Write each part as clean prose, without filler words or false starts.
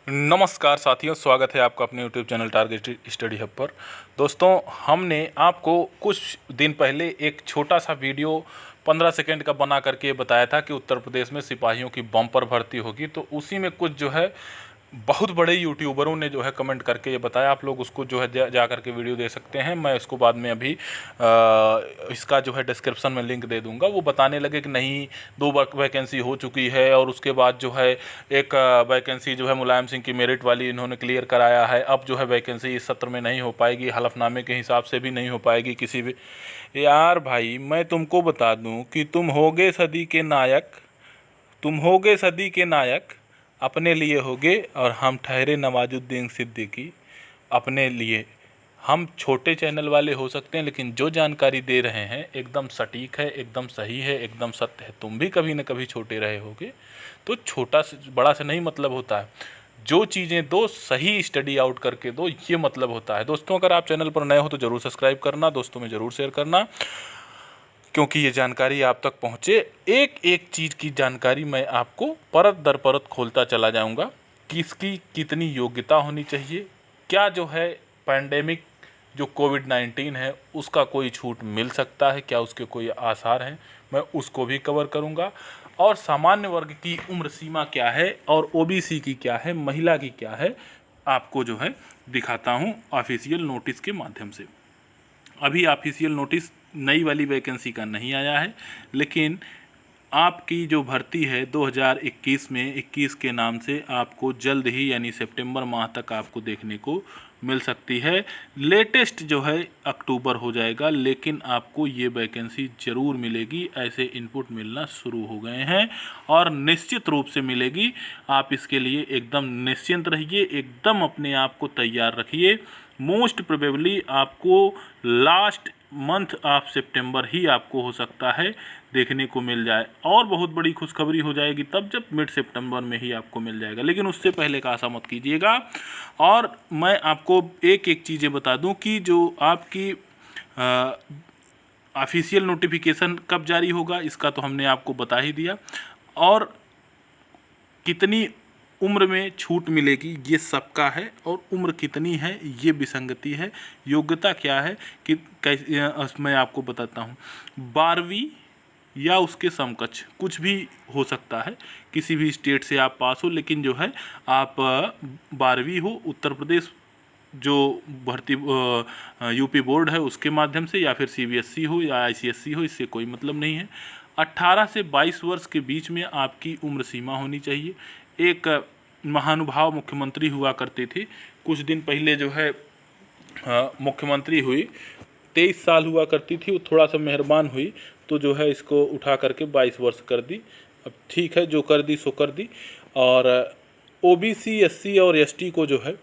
नमस्कार साथियों, स्वागत है आपका अपने YouTube channel target study hub पर। दोस्तों, हमने आपको कुछ दिन पहले एक छोटा सा वीडियो 15 सेकंड का बना करके बताया था कि उत्तर प्रदेश में सिपाहियों की बम्पर भर्ती होगी। तो उसी में कुछ जो है बहुत बड़े यूट्यूबरों ने जो है कमेंट करके ये बताया। आप लोग उसको जो है जा करके वीडियो दे सकते हैं। मैं इसको बाद में अभी इसका जो है डिस्क्रिप्शन में लिंक दे दूंगा। वो बताने लगे कि नहीं, 2 वैकेंसी हो चुकी है और उसके बाद जो है एक वैकेंसी जो है मुलायम सिंह की मेरिट वाली इन्होंने क्लियर कराया है। अब जो है वैकेंसी इस सत्र में नहीं हो पाएगी, हलफनामे के हिसाब से भी नहीं हो पाएगी किसी भी। यार भाई, मैं तुमको बता दूं कि तुम होगे सदी के नायक, अपने लिए होगे और हम ठहरे नवाजुद्दीन सिद्दीकी अपने लिए। हम छोटे चैनल वाले हो सकते हैं, लेकिन जो जानकारी दे रहे हैं एकदम सटीक है, एकदम सही है, एकदम सत्य है। तुम भी कभी न कभी छोटे रहे होगे, तो छोटा से बड़ा से नहीं मतलब होता है। जो चीज़ें दो सही स्टडी आउट करके दो, ये मतलब होता है। दोस्तों, अगर आप चैनल पर नए हो तो ज़रूर सब्सक्राइब करना, दोस्तों में ज़रूर शेयर करना, क्योंकि ये जानकारी आप तक पहुँचे। एक एक चीज़ की जानकारी मैं आपको परत दर परत खोलता चला जाऊंगा। किसकी कितनी योग्यता होनी चाहिए, क्या जो है पैंडेमिक जो कोविड-19 है उसका कोई छूट मिल सकता है, क्या उसके कोई आसार हैं, मैं उसको भी कवर करूंगा। और सामान्य वर्ग की उम्र सीमा क्या है और ओबीसी की क्या है, महिला की क्या है, आपको जो है दिखाता हूं ऑफिशियल नोटिस के माध्यम से। अभी ऑफिशियल नोटिस नई वाली वैकेंसी का नहीं आया है, लेकिन आपकी जो भर्ती है 2021 में 21 के नाम से आपको जल्द ही यानी सितंबर माह तक आपको देखने को मिल सकती है। लेटेस्ट जो है अक्टूबर हो जाएगा, लेकिन आपको ये वैकेंसी ज़रूर मिलेगी। ऐसे इनपुट मिलना शुरू हो गए हैं और निश्चित रूप से मिलेगी। आप इसके लिए एकदम निश्चिंत रहिए, एकदम अपने आप को तैयार रखिए। मोस्ट प्रोबेबली आपको लास्ट मंथ ऑफ सितंबर ही आपको हो सकता है देखने को मिल जाए, और बहुत बड़ी खुशखबरी हो जाएगी तब जब मिड सितंबर में ही आपको मिल जाएगा, लेकिन उससे पहले का आशा मत कीजिएगा। और मैं आपको एक एक चीज़ें बता दूं कि जो आपकी ऑफिशियल नोटिफिकेशन कब जारी होगा इसका तो हमने आपको बता ही दिया, और कितनी उम्र में छूट मिलेगी ये सबका है, और उम्र कितनी है ये विसंगति है। योग्यता क्या है कि कैसे, मैं आपको बताता हूँ। 12वीं या उसके समकक्ष कुछ भी हो सकता है, किसी भी स्टेट से आप पास हो, लेकिन जो है आप 12वीं हो, उत्तर प्रदेश जो भर्ती यूपी बोर्ड है उसके माध्यम से, या फिर सीबीएसई हो या आईसीएसई हो, इससे कोई मतलब नहीं है। 18 से 22 वर्ष के बीच में आपकी उम्र सीमा होनी चाहिए। एक महानुभाव मुख्यमंत्री हुआ करते थे, कुछ दिन पहले जो है मुख्यमंत्री हुई, 23 साल हुआ करती थी, वो थोड़ा सा मेहरबान हुई तो जो है इसको उठा करके 22 वर्ष कर दी। अब ठीक है, जो कर दी सो कर दी। और ओबीसी, एससी और एसटी को जो है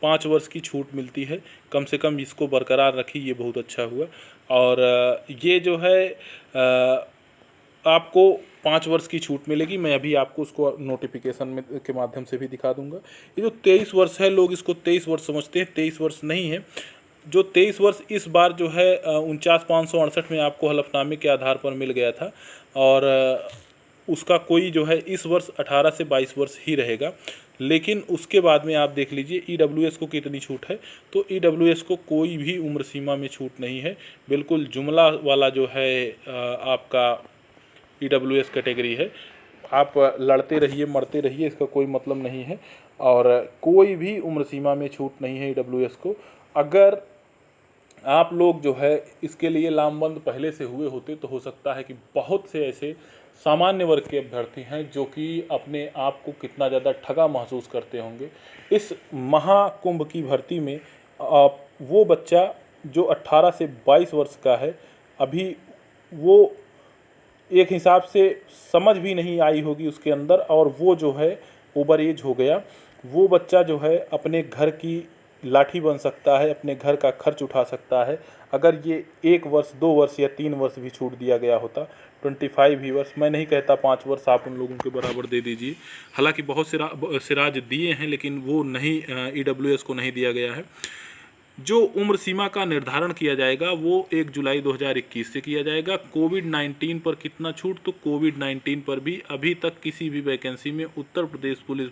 5 वर्ष की छूट मिलती है, कम से कम इसको बरकरार रखी, ये बहुत अच्छा हुआ। और ये जो है आपको 5 वर्ष की छूट मिलेगी। मैं अभी आपको उसको नोटिफिकेशन में के माध्यम से भी दिखा दूंगा। ये जो 23 वर्ष है, लोग इसको 23 वर्ष समझते हैं, 23 वर्ष नहीं है। जो 23 वर्ष इस बार जो है 49,568 में आपको हलफनामे के आधार पर मिल गया था, और उसका कोई जो है इस वर्ष 18 से 22 वर्ष ही रहेगा। लेकिन उसके बाद में आप देख लीजिए ईडब्ल्यूएस को कितनी छूट है। तो ईडब्ल्यूएस को कोई भी उम्र सीमा में छूट नहीं है, बिल्कुल जुमला वाला जो है आपका ईडब्ल्यूएस कैटेगरी है। आप लड़ते रहिए, मरते रहिए, इसका कोई मतलब नहीं है। और कोई भी उम्र सीमा में छूट नहीं है ईडब्ल्यूएस को। अगर आप लोग जो है इसके लिए लामबंद पहले से हुए होते तो हो सकता है कि बहुत से ऐसे सामान्य वर्ग के अभ्यर्थी हैं जो कि अपने आप को कितना ज़्यादा ठगा महसूस करते होंगे। इस महाकुंभ की भर्ती में वो बच्चा जो 18 से 22 वर्ष का है, अभी वो एक हिसाब से समझ भी नहीं आई होगी उसके अंदर, और वो जो है ओवर एज हो गया। वो बच्चा जो है अपने घर की लाठी बन सकता है, अपने घर का खर्च उठा सकता है। अगर ये 1 वर्ष, 2 वर्ष या 3 वर्ष भी छूट दिया गया होता, 25 ईयर्स, मैं नहीं कहता 5 वर्ष आप उन लोगों के बराबर दे दीजिए। हालांकि बहुत सिराज दिए हैं, लेकिन वो नहीं, ईडब्ल्यूएस को नहीं दिया गया है। जो उम्र सीमा का निर्धारण किया जाएगा वो 1 जुलाई 2021 से किया जाएगा। कोविड-19 पर कितना छूट, तो कोविड-19 पर भी अभी तक किसी भी वैकेंसी में उत्तर प्रदेश पुलिस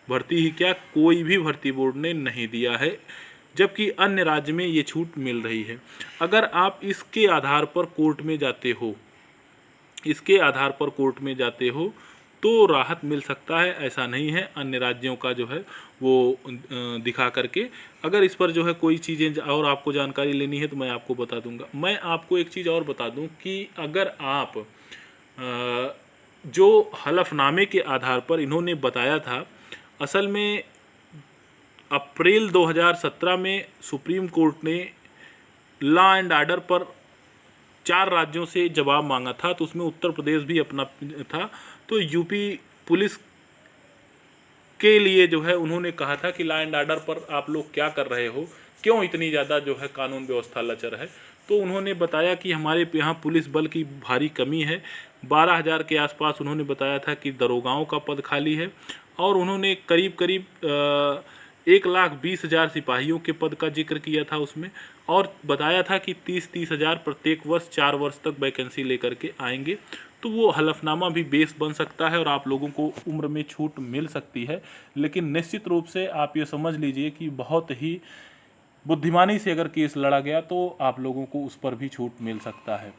भर्ती ही क्या, कोई भी भर्ती बोर्ड ने नहीं दिया है, जबकि अन्य राज्य में ये छूट मिल रही है। अगर आप इसके आधार पर कोर्ट में जाते हो तो राहत मिल सकता है, ऐसा नहीं है। अन्य राज्यों का जो है वो दिखा करके, अगर इस पर जो है कोई चीज़ें और आपको जानकारी लेनी है तो मैं आपको बता दूंगा। मैं आपको एक चीज़ और बता दूं कि अगर आप जो हलफनामे के आधार पर इन्होंने बताया था, असल में अप्रैल 2017 में सुप्रीम कोर्ट ने लॉ एंड ऑर्डर पर 4 राज्यों से जवाब मांगा था, तो उसमें उत्तर प्रदेश भी अपना था। तो यूपी पुलिस के लिए जो है उन्होंने कहा था कि लॉ एंड ऑर्डर पर आप लोग क्या कर रहे हो, क्यों इतनी ज़्यादा जो है कानून व्यवस्था लचर है। तो उन्होंने बताया कि हमारे यहाँ पुलिस बल की भारी कमी है। 12,000 के आसपास उन्होंने बताया था कि दरोगाओं का पद खाली है, और उन्होंने करीब 1,20,000 सिपाहियों के पद का जिक्र किया था उसमें, और बताया था कि 30-30 हज़ार प्रत्येक वर्ष 4 वर्ष तक वैकेंसी लेकर के आएंगे। तो वो हलफनामा भी बेस बन सकता है और आप लोगों को उम्र में छूट मिल सकती है। लेकिन निश्चित रूप से आप ये समझ लीजिए कि बहुत ही बुद्धिमानी से अगर केस लड़ा गया तो आप लोगों को उस पर भी छूट मिल सकता है।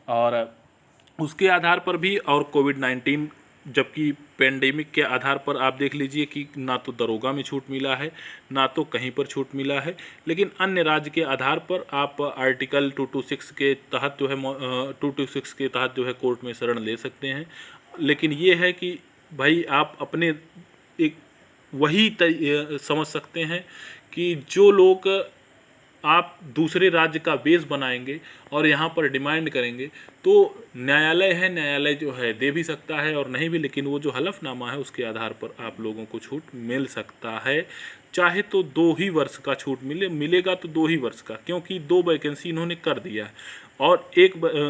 और उसके आधार पर भी, और कोविड-19 जबकि पेंडेमिक के आधार पर आप देख लीजिए कि ना तो दरोगा में छूट मिला है, ना तो कहीं पर छूट मिला है। लेकिन अन्य राज्य के आधार पर आप आर्टिकल 226 के तहत जो है 226 के तहत जो है कोर्ट में शरण ले सकते हैं। लेकिन ये है कि भाई आप अपने एक वही समझ सकते हैं कि जो लोग आप दूसरे राज्य का बेस बनाएंगे और यहाँ पर डिमांड करेंगे, तो न्यायालय है, न्यायालय जो है दे भी सकता है और नहीं भी, लेकिन वो जो हलफनामा है उसके आधार पर आप लोगों को छूट मिल सकता है। चाहे तो 2 ही वर्ष का छूट मिलेगा तो 2 ही वर्ष का, क्योंकि 2 वैकेंसी इन्होंने कर दिया है और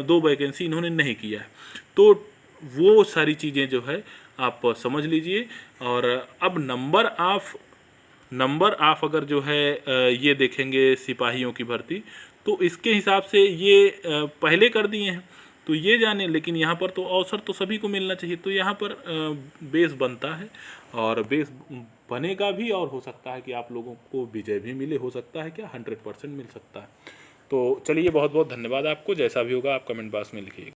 2 वैकेंसी इन्होंने नहीं किया है। तो वो सारी चीज़ें जो है आप समझ लीजिए। और अब नंबर आप अगर जो है ये देखेंगे सिपाहियों की भर्ती, तो इसके हिसाब से ये पहले कर दिए हैं, तो ये जाने। लेकिन यहाँ पर तो अवसर तो सभी को मिलना चाहिए, तो यहाँ पर बेस बनता है और बेस बनेगा भी, और हो सकता है कि आप लोगों को विजय भी मिले, हो सकता है क्या 100% मिल सकता है। तो चलिए, बहुत बहुत धन्यवाद आपको। जैसा भी होगा आप कमेंट बॉक्स में लिखिएगा।